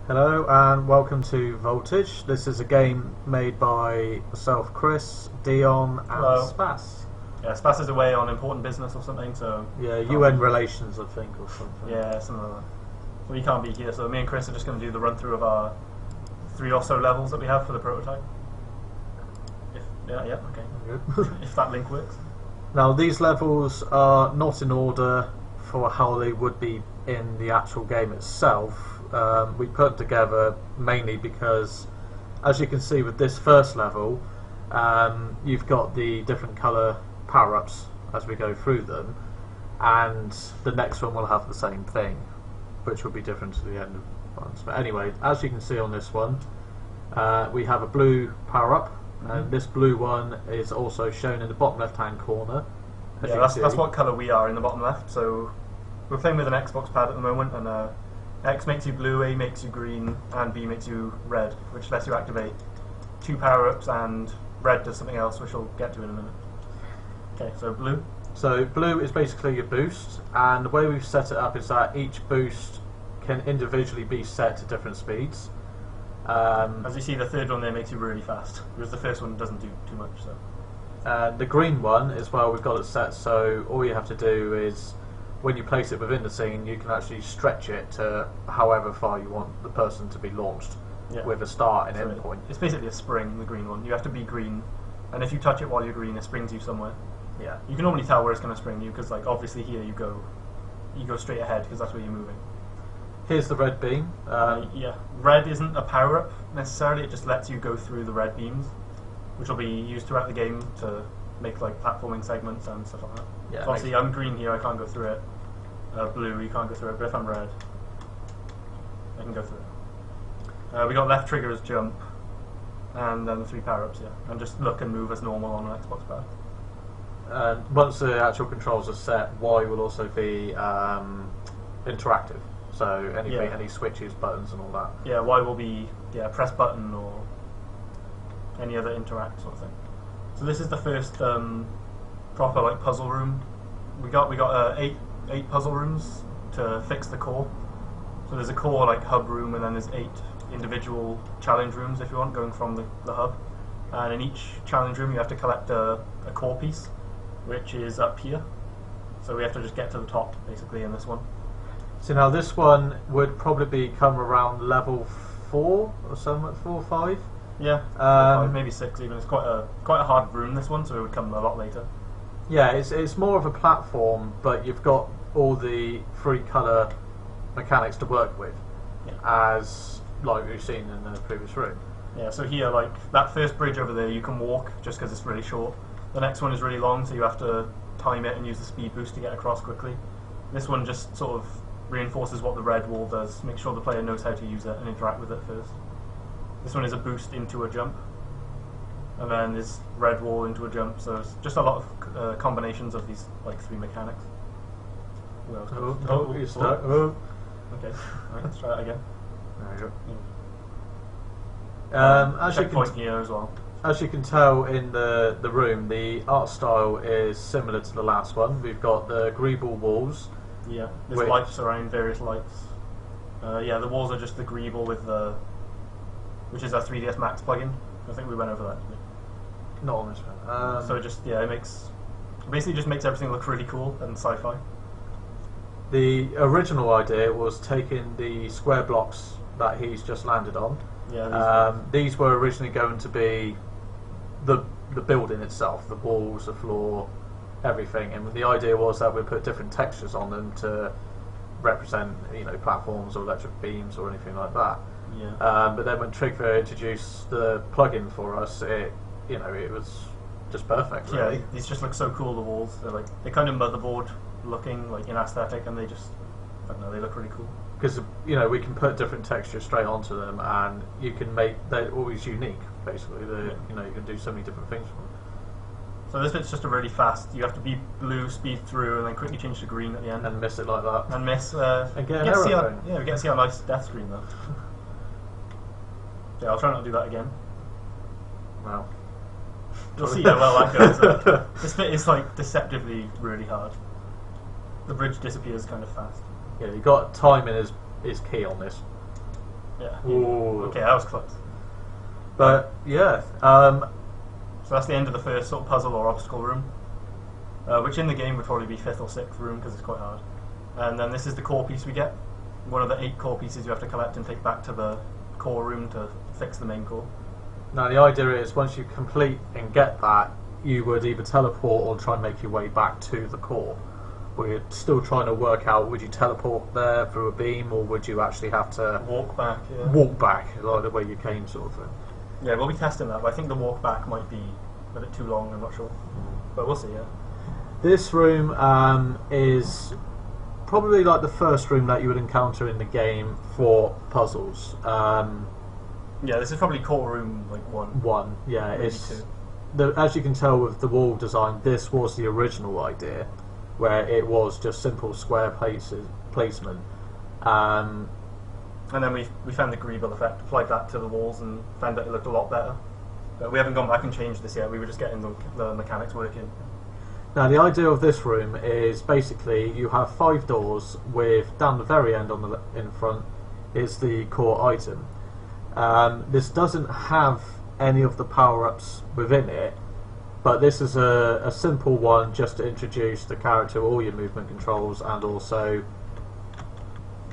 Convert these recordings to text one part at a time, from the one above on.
Hello and welcome to Voltage. This is a game made by myself, Chris, Dion and Hello. Spas. Yeah, Spas is away on important business or something, so... Yeah, UN relations I think or something. Yeah, something like that. So we can't be here, so me and Chris are just going to do the run-through of our 3 or so levels that we have for the prototype. Okay. Good. If that link works. Now these levels are not in order for how they would be in the actual game itself. We put them together mainly because, as you can see with this first level, you've got the different colour power-ups as we go through them, and the next one will have the same thing, which will be different to the end of ones. But anyway, as you can see on this one, we have a blue power-up, and this blue one is also shown in the bottom left-hand corner. Yeah, that's what colour we are in the bottom left. So we're playing with an Xbox pad at the moment, and X makes you blue, A makes you green, and B makes you red, which lets you activate 2 power-ups, and red does something else, which we'll get to in a minute. Okay, so blue. So blue is basically your boost, and the way we've set it up is that each boost can individually be set to different speeds. As you see, the third one there makes you really fast, whereas the first one doesn't do too much. So The green one as well, we've got it set so all you have to do is, when you place it within the scene, you can actually stretch it to however far you want the person to be launched, with a start and end point. It's basically a spring, the green one. You have to be green, and if you touch it while you're green, it springs you somewhere. Yeah. You can normally tell where it's going to spring you, because like obviously here you go straight ahead, because that's where you're moving. Here's the red beam. Yeah, red isn't a power-up necessarily, it just lets you go through the red beams, which will be used throughout the game to make like platforming segments and stuff like that. Yeah, so obviously I'm green here, I can't go through it. Blue, you can't go through it, but if I'm red, I can go through it. We got left trigger as jump, and then the 3 power-ups, and just look and move as normal on an Xbox pad. Once the actual controls are set, Y will also be interactive. So any switches, buttons, and all that. Yeah, Y will be press button or any other interact sort of thing. So this is the first proper like puzzle room. We got 8 puzzle rooms to fix the core. So there's a core like hub room, and then there's 8 individual challenge rooms if you want, going from the hub. And in each challenge room you have to collect a core piece, which is up here. So we have to just get to the top basically in this one. So now this one would probably come around level 4 or something, 4 or 5. Yeah, maybe 6 even. It's quite a hard room, this one, so it would come a lot later. Yeah, it's more of a platform, but you've got all the 3 colour mechanics to work with, as like we've seen in the previous room. Yeah, so here, like that first bridge over there, you can walk just because it's really short. The next one is really long, so you have to time it and use the speed boost to get across quickly. This one just sort of reinforces what the red wall does, make sure the player knows how to use it and interact with it first. This one is a boost into a jump, and then this red wall into a jump, so it's just a lot of combinations of these like 3 mechanics. You're stuck. Okay, right, let's try that again. There you go. Checkpoint here as well. As you can tell in the room, the art style is similar to the last one. We've got the greeble walls. Yeah, there's lights around, various lights. Yeah, the walls are just the greeble with which is our 3ds Max plugin. I think we went over that, didn't we? Not on this one. So it just basically just makes everything look really cool and sci-fi. The original idea was taking the square blocks that he's just landed on. Yeah. These were originally going to be the building itself, the walls, the floor, everything, and the idea was that we'd put different textures on them to represent, platforms or electric beams or anything like that. Yeah. But then when Trigger introduced the plugin for us, it was just perfect. Really. Yeah, these just look so cool. The walls, they're kind of motherboard looking, like in aesthetic, and they just, I don't know, they look really cool. Because we can put different textures straight onto them, and you can they're always unique. Basically, you can do so many different things with them. So this bit's just a really fast. You have to be blue, speed through, and then quickly change to green at the end. And miss it like that. And miss. And get an arrow. We get to see our nice death screen though. Yeah, I'll try not to do that again. Wow. You'll see how well that goes. This bit is like deceptively really hard. The bridge disappears kind of fast. Yeah, you got timing is key on this. Yeah. Ooh. Okay, that was close. But yeah, So that's the end of the first sort of puzzle or obstacle room, which in the game would probably be 5th or 6th room because it's quite hard. And then this is the core piece we get. One of the 8 core pieces you have to collect and take back to the core room to fix the main core. now the idea is once you complete and get that, you would either teleport or try and make your way back to the core. We're still trying to work out, would you teleport there through a beam or would you actually have to Walk back, yeah. walk back, like the way you came sort of thing. Yeah, we'll be testing that, but I think the walk back might be a bit too long, I'm not sure. But we'll see, yeah. This room is probably like the first room that you would encounter in the game for puzzles. Yeah, this is probably core room like 1. One, yeah, Maybe it's 2. as you can tell with the wall design, this was the original idea, where it was just simple square placement. And then we found the Greeble effect, applied that to the walls and found that it looked a lot better. But we haven't gone back and changed this yet, we were just getting the mechanics working. Now the idea of this room is basically you have 5 doors with, down the very end on the in front is the core item. This doesn't have any of the power-ups within it, but this is a simple one just to introduce the character, all your movement controls, and also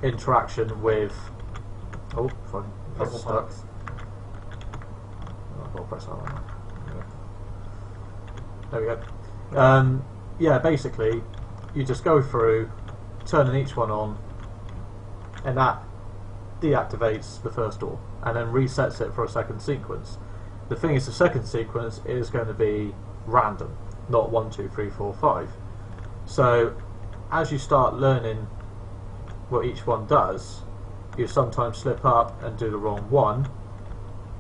interaction with... Oh, fine. Puzzle Stuck. parts. Oh, I've got to press that one. There we go. Yeah, basically, you just go through, turning each one on, and that deactivates the first door, and then resets it for a second sequence. The thing is, the second sequence is going to be random, not 1, 2, 3, 4, 5. So, as you start learning what each one does, you sometimes slip up and do the wrong one,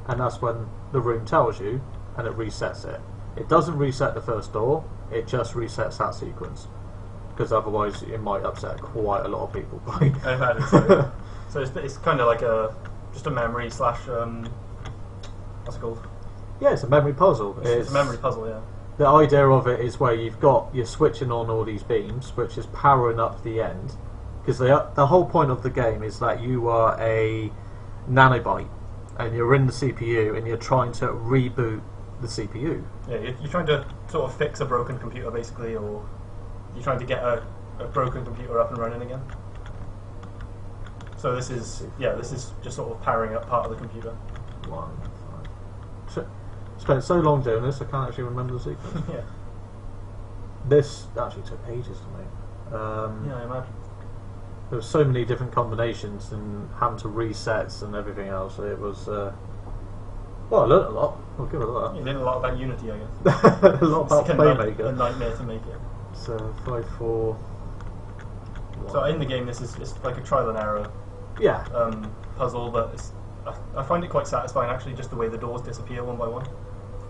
and that's when the room tells you, and it resets it. It doesn't reset the first door, it just resets that sequence, because otherwise it might upset quite a lot of people. I imagine so. So it's kind of like just a memory slash what's it called? Yeah, it's a memory puzzle. It's a memory puzzle, yeah. The idea of it is where you're switching on all these beams, which is powering up the end, because the whole point of the game is that you are a nanobite and you're in the CPU and you're trying to reboot the CPU. Yeah, you're trying to sort of fix a broken computer basically, or you're trying to get a broken computer up and running again. So this is just sort of powering up part of the computer. 1, 5. Spent so long doing this, I can't actually remember the sequence. Yeah. This actually took ages to make. Yeah, I imagine. There were so many different combinations and having to resets and everything else. It was well, I learnt a lot. I'll give it that. You learned a lot about Unity, I guess. A lot about Playmaker. A nightmare to make it. So 5, 4. 1. So in the game, it's like a trial and error. Yeah. Puzzle, but I find it quite satisfying actually, just the way the doors disappear one by one.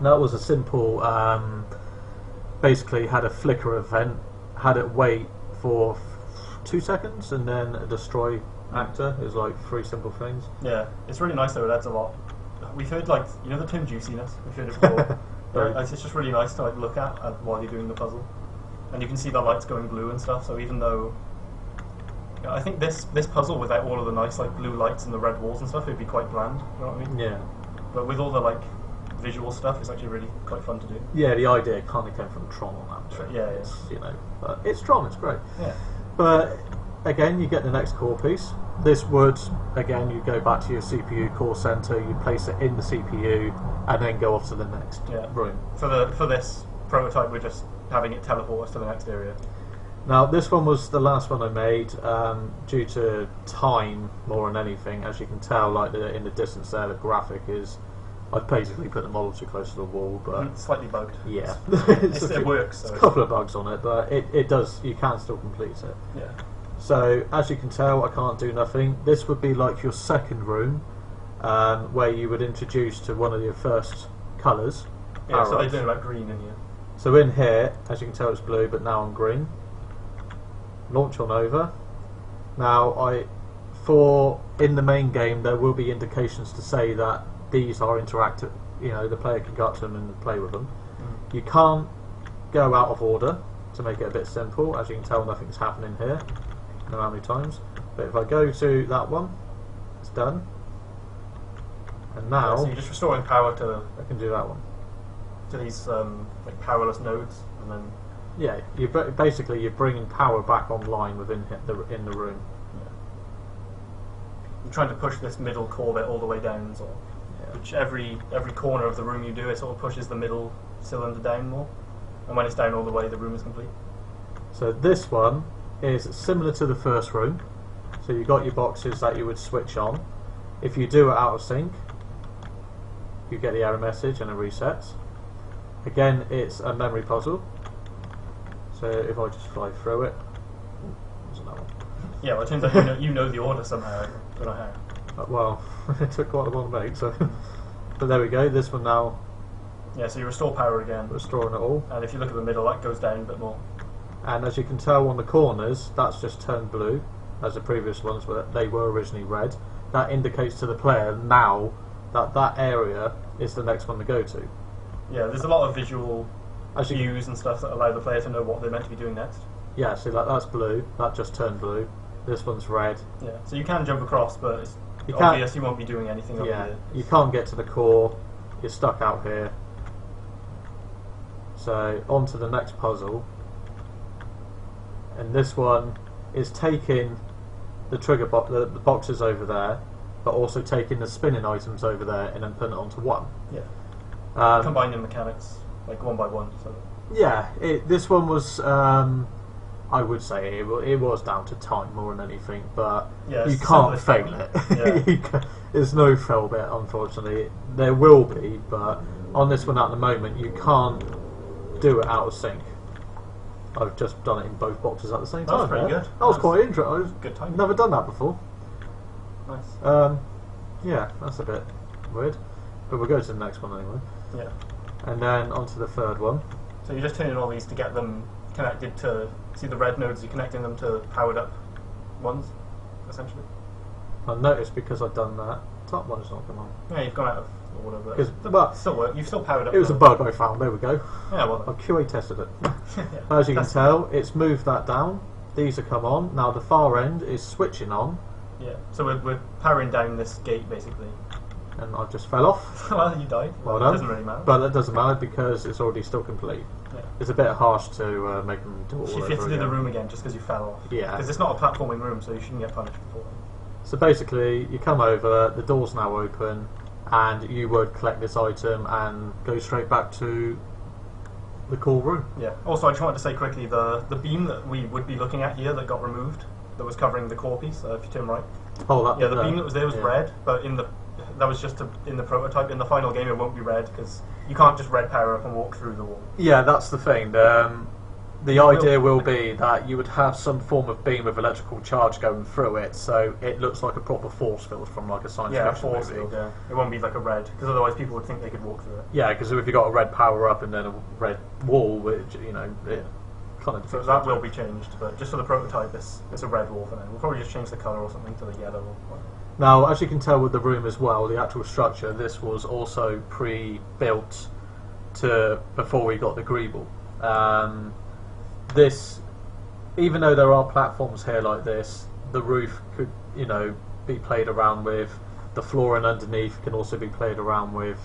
That was a simple. Basically, had a flicker event, had it wait for 2 seconds, and then a destroy actor. Is like 3 simple things. Yeah, it's really nice though. It adds a lot. We've heard like the term juiciness. We've heard it before. But it's just really nice to like look at while you're doing the puzzle, and you can see the lights going blue and stuff. So even though I think this puzzle without all of the nice like blue lights and the red walls and stuff, it'd be quite bland. You know what I mean? Yeah. But with all the like visual stuff, it's actually really quite fun to do. Yeah, the idea kind of came from Tron on that. Sure, yeah, it's, you know, but it's Tron. It's great. Yeah. But again, you get the next core piece. This would, again, you go back to your CPU core center, you place it in the CPU, and then go off to the next room. For this prototype, we're just having it teleport us to the next area. Now, this one was the last one I made due to time more than anything. As you can tell, like in the distance there, the graphic is. I've basically put the model too close to the wall, but slightly bugged. Yeah, it works. There's a couple of bugs on it, but it does. You can still complete it. Yeah. So as you can tell, I can't do nothing. This would be like your second room, where you would introduce to one of your first colours. Yeah. So they're doing like green in here. So in here, as you can tell, it's blue, but now I'm green. Launch on over. Now in the main game, there will be indications to say that these are interactive. You know, the player can go up to them and play with them. You can't go out of order to make it a bit simple. As you can tell, nothing's happening here. I don't know how many times. But if I go to that one, it's done. And now so you're just restoring power to I can do that one. to these like powerless nodes, and then Yeah, basically you're bringing power back online within in the room. you're trying to push this middle core bit all the way down, sort of. Yeah. Which every corner of the room you do, it sort of pushes the middle cylinder down more, and when it's down all the way, the room is complete. So this one is similar to the first room. So you've got your boxes that you would switch on. If you do it out of sync, you get the error message and it resets. Again, it's a memory puzzle. So if I just fly through it, there's another one. Yeah, well, it turns out you know the order somehow. I don't know how. Well, it took quite a while to make, so. But there we go. This one now, Yeah, so you restore power again, restoring it all. and if you look at the middle, that goes down a bit more. And as you can tell on the corners, that's just turned blue, as the previous ones were. They were originally red. That indicates to the player now that that area is the next one to go to. Yeah, there's a lot of visual As you cues and stuff that allow the player to know what they're meant to be doing next. Yeah, see that's blue. That just turned blue. This one's red. Yeah, so you can jump across, but it's You obvious you won't be doing anything over Yeah, here. you can't get to the core. You're stuck out here. So on to the next puzzle. And this one is taking the trigger the boxes over there, but also taking the spinning items over there and then putting it onto one. Yeah. Combining mechanics, like one by one. So. Yeah, this one was, I would say, it was down to time more than anything, but Yeah, you can't fail it. Yeah. There's no fail bit, unfortunately. There will be, but on this one at the moment, you can't do it out of sync. I've just done it in both boxes at the same time. That was pretty good. That was quite interesting. Good time. I've never done that before. Nice. Yeah, that's a bit weird. But we'll go to the next one anyway. Yeah. And then onto the third one. So you're just turning all these to get them connected to, see the red nodes, you're connecting them to powered up ones, essentially. I noticed because I've done that, top one is not come on. Yeah, you've gone out of or whatever. But Still work. You've still powered up. it was a bug I found, there we go. Yeah, well. I QA tested it. Yeah, As you can tell, it's moved that down. These have come on. Now the far end is switching on. Yeah. So we're powering down this gate basically. And I just fell off. Well, you died. Well It done. doesn't really matter. But that doesn't matter because it's already still complete. Yeah. It's a bit harsh to make them do all You over have to do again. the room again just because you fell off. Yeah. Because it's not a platforming room, so you shouldn't get punished before. So basically, you come over, the door's now open, and you would collect this item and go straight back to the core room. Yeah. Also, I just wanted to say quickly, the beam that we would be looking at here that got removed, that was covering the core piece, if you turn right. Oh, that Yeah, the beam that was there was yeah. red, but that was just in the prototype. In the final game, it won't be red because you can't just red power up and walk through the wall. Yeah, that's the thing. The idea will be that you would have some form of beam of electrical charge going through it, so it looks like a proper force field from like a science Yeah, fiction force movie. field. Yeah, it won't be like a red because otherwise people would think they could walk through it. Yeah, because if you've got a red power up and then a red wall, which it kind of So that will be changed, but just for the prototype, it's a red wall for now. We'll probably just change the colour or something to the yellow. Or Now, as you can tell with the room as well, the actual structure, this was also pre-built to before we got the greeble. This, even though there are platforms here like this, the roof could, be played around with. The flooring underneath can also be played around with,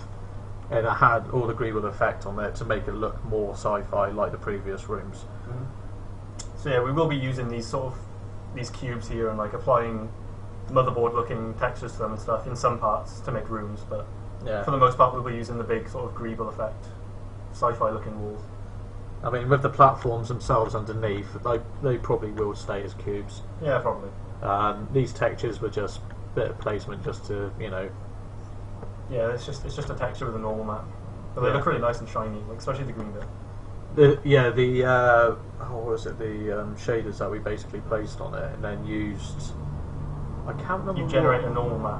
and it had all the greeble effect on it to make it look more sci-fi like the previous rooms. So yeah, we will be using these cubes here and like applying motherboard-looking textures to them and stuff in some parts to make rooms, but Yeah. for the most part, we'll be using the big sort of greeble effect, sci-fi-looking walls. I mean, with the platforms themselves underneath, they probably will stay as cubes. Yeah, probably. These textures were just a bit of placement, just to Yeah, it's just a texture with a normal map, but they Yeah. look really nice and shiny, like especially the green bit. what was it? The shaders that we basically placed on it, and then used. I can't remember. You generate a normal map.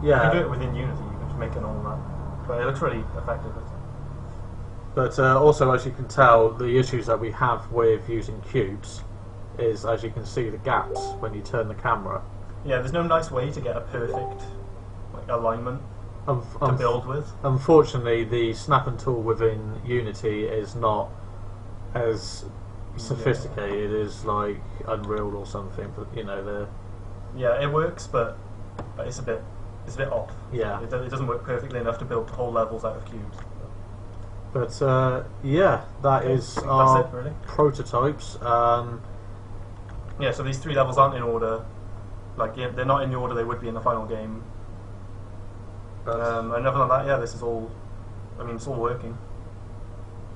You Yeah, can do it within Unity. You can just make a normal map, but it looks really effective. but also, as you can tell, the issues that we have with using cubes is, as you can see, the gaps when you turn the camera. Yeah, there's no nice way to get a perfect alignment to build with. Unfortunately, the snapping tool within Unity is not as sophisticated as like Unreal or something. But Yeah, it works, but it's a bit it's a bit off. Yeah. It doesn't work perfectly enough to build whole levels out of cubes. But yeah, that is our that's it, really. prototypes. Yeah, so these 3 levels aren't in order. Like, yeah, they're not in the order they would be in the final game. And other than that, yeah, this is all. I mean, it's all working.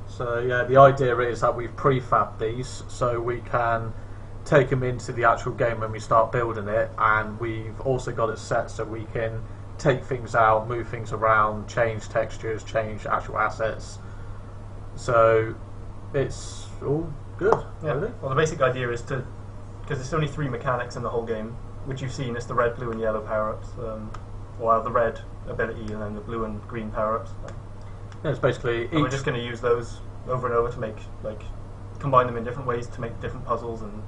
So yeah, the idea is that we've prefabbed these so we can take them into the actual game when we start building it, and we've also got it set so we can take things out, move things around, change textures, change actual assets. So it's all good. Yeah. Really. Well, the basic idea is to, because there's only 3 mechanics in the whole game, which you've seen. It's the red, blue, and yellow power-ups. Well, the red ability and then the blue and green power-ups. Yeah, it's basically. And we're just going to use those over and over to make, like, combine them in different ways to make different puzzles and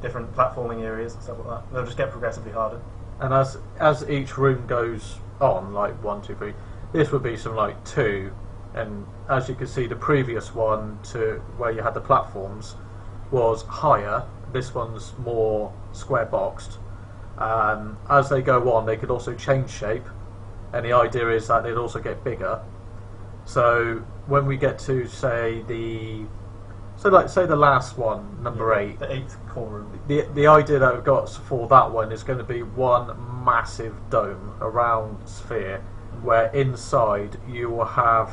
different platforming areas and stuff like that. They'll just get progressively harder. And as each room goes on, like 1, 2, 3, this would be some like 2, and as you can see, the previous one to where you had the platforms was higher. This one's more square boxed. As they go on, they could also change shape, and the idea is that they'd also get bigger. So when we get to say the last one, number 8, the 8th core room. The idea that we've got for that one is going to be one massive dome, a round sphere, where inside you will have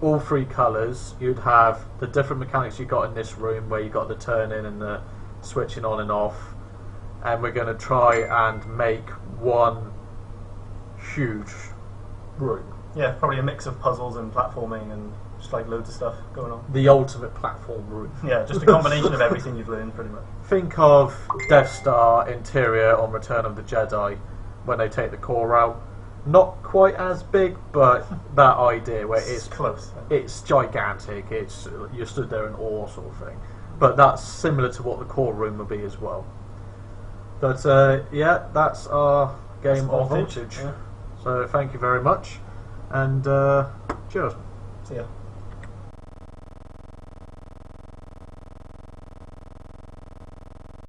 all 3 colours. You'd have the different mechanics you got in this room, where you got the turning and the switching on and off, and we're going to try and make one huge room. Yeah, probably a mix of puzzles and platforming and just like loads of stuff going on. The ultimate platform room. Yeah, just a combination of everything you've learned, pretty much. Think of Death Star interior on Return of the Jedi when they take the core out. Not quite as big, but that idea where it's close. It's gigantic. It's you stood there in awe, sort of thing. But that's similar to what the core room will be as well. But yeah, that's our game of Voltage. Yeah. So thank you very much, and cheers. See ya.